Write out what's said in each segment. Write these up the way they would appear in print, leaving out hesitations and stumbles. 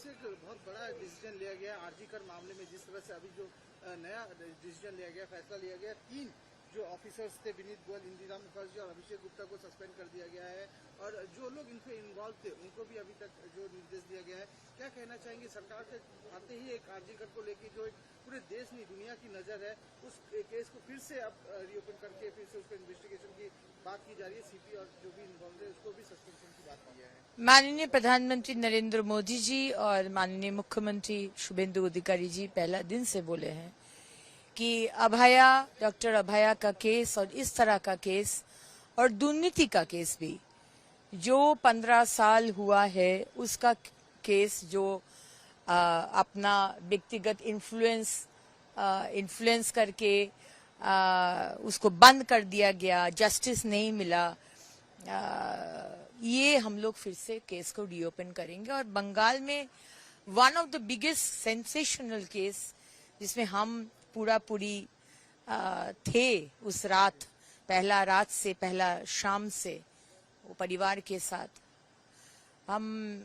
से एक बहुत बड़ा डिसीजन लिया गया आरजी कर मामले में। जिस तरह से अभी जो नया डिसीजन लिया गया, फैसला लिया गया, 3 जो ऑफिसर्स थे, विनीत गोयल, इंदिरा मुखर्जी और अभिषेक गुप्ता को सस्पेंड कर दिया गया है, और जो लोग इनसे इन्वॉल्व थे उनको भी अभी तक जो निर्देश दिया गया है। क्या कहना चाहेंगे? सरकार के आते ही एक आरजी कर को लेकर जो एक पूरे देश में दुनिया की नजर है, उस केस को फिर से अब रीओपन करके फिर से उसको इन्वेस्टिगेशन की बात की जा रही है। सीपी और जो भी इन्वॉल्व है उसको भी सस्पेंशन की बात की है। माननीय प्रधानमंत्री नरेंद्र मोदी जी और माननीय मुख्यमंत्री शुभेंदु अधिकारी जी पहला दिन से बोले हैं कि अभया, डॉक्टर अभया का केस और इस तरह का केस और दुर्नीति का केस भी जो 15 साल हुआ है, उसका केस जो अपना व्यक्तिगत इन्फ्लुएंस करके उसको बंद कर दिया गया, जस्टिस नहीं मिला, ये हम लोग फिर से केस को रीओपन करेंगे। और बंगाल में one of the biggest sensational case जिसमें हम पूरी थे उस रात, पहला शाम से वो परिवार के साथ हम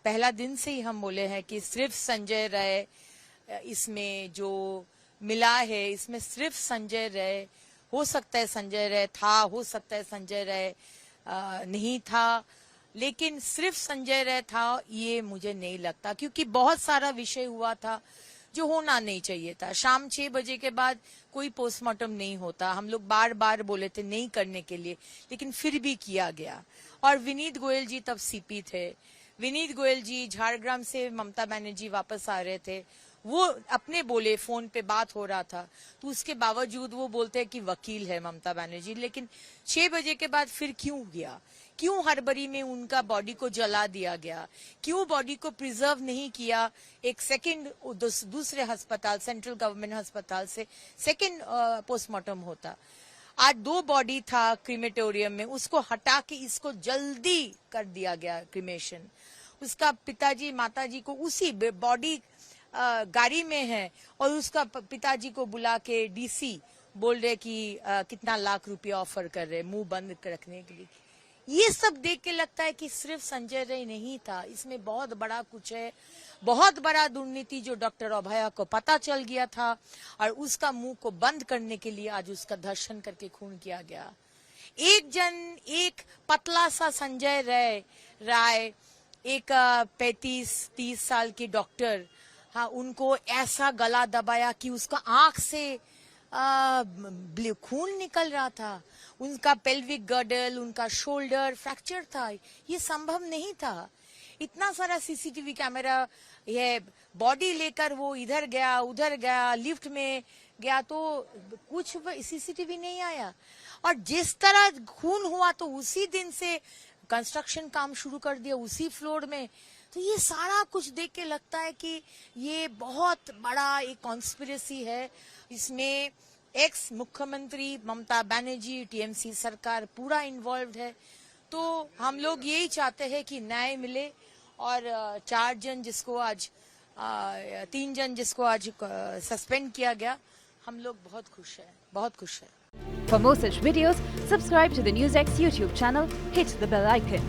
पहला दिन से ही हम बोले हैं कि सिर्फ संजय राय इसमें जो मिला है, इसमें सिर्फ संजय राय, हो सकता है संजय राय था, हो सकता है संजय राय नहीं था, लेकिन सिर्फ संजय राय था ये मुझे नहीं लगता, क्योंकि बहुत सारा विषय हुआ था जो होना नहीं चाहिए था। शाम 6 बजे के बाद कोई पोस्टमार्टम नहीं होता, हम लोग बार बार बोले थे नहीं करने के लिए, लेकिन फिर भी किया गया। और विनीत गोयल जी तब सीपी थे। विनीत गोयल जी झारग्राम से ममता बनर्जी वापस आ रहे थे, वो अपने बोले, फोन पे बात हो रहा था, तो उसके बावजूद वो बोलते हैं कि वकील है ममता बनर्जी। लेकिन 6 बजे के बाद फिर क्यों गया? क्यों हड़बड़ी में उनका बॉडी को जला दिया गया? क्यों बॉडी को प्रिजर्व नहीं किया? एक सेकंड दूसरे अस्पताल, सेंट्रल गवर्नमेंट अस्पताल से सेकंड पोस्टमार्टम होता। आज 2 बॉडी था क्रीमेटोरियम में, उसको हटा के इसको जल्दी कर दिया गया क्रीमेशन। उसका पिताजी माताजी को उसी बॉडी गाड़ी में है और उसका पिताजी को बुला के डीसी बोल रहे कि कितना लाख रुपया ऑफर कर रहे मुंह बंद रखने के लिए। ये सब देख के लगता है कि सिर्फ संजय राय नहीं था, इसमें बहुत बड़ा कुछ है, बहुत बड़ा दुर्नीति जो डॉक्टर अभया को पता चल गया था और उसका मुंह को बंद करने के लिए आज उसका दर्शन करके खून किया गया। एक पतला सा संजय राय एक 35-30 साल की डॉक्टर, हाँ, उनको ऐसा गला दबाया कि उसका आंख से खून निकल रहा था, उनका पेल्विक गर्डल, उनका शोल्डर फ्रैक्चर था। ये संभव नहीं था। इतना सारा सीसीटीवी कैमरा, ये बॉडी लेकर वो इधर गया उधर गया, लिफ्ट में गया तो कुछ सीसीटीवी नहीं आया। और जिस तरह खून हुआ तो उसी दिन से कंस्ट्रक्शन काम शुरू कर दिया उसी फ्लोर में। तो ये सारा कुछ देख के लगता है कि ये बहुत बड़ा एक कॉन्स्पिरेसी है। इसमें एक्स मुख्यमंत्री ममता बनर्जी, टीएमसी सरकार पूरा इन्वॉल्व है। तो हम लोग यही चाहते हैं कि न्याय मिले और 4 जन जिसको आज 3 जन जिसको आज सस्पेंड किया गया, हम लोग बहुत खुश हैं। For more such videos, subscribe to the NewsX YouTube channel, hit the bell icon.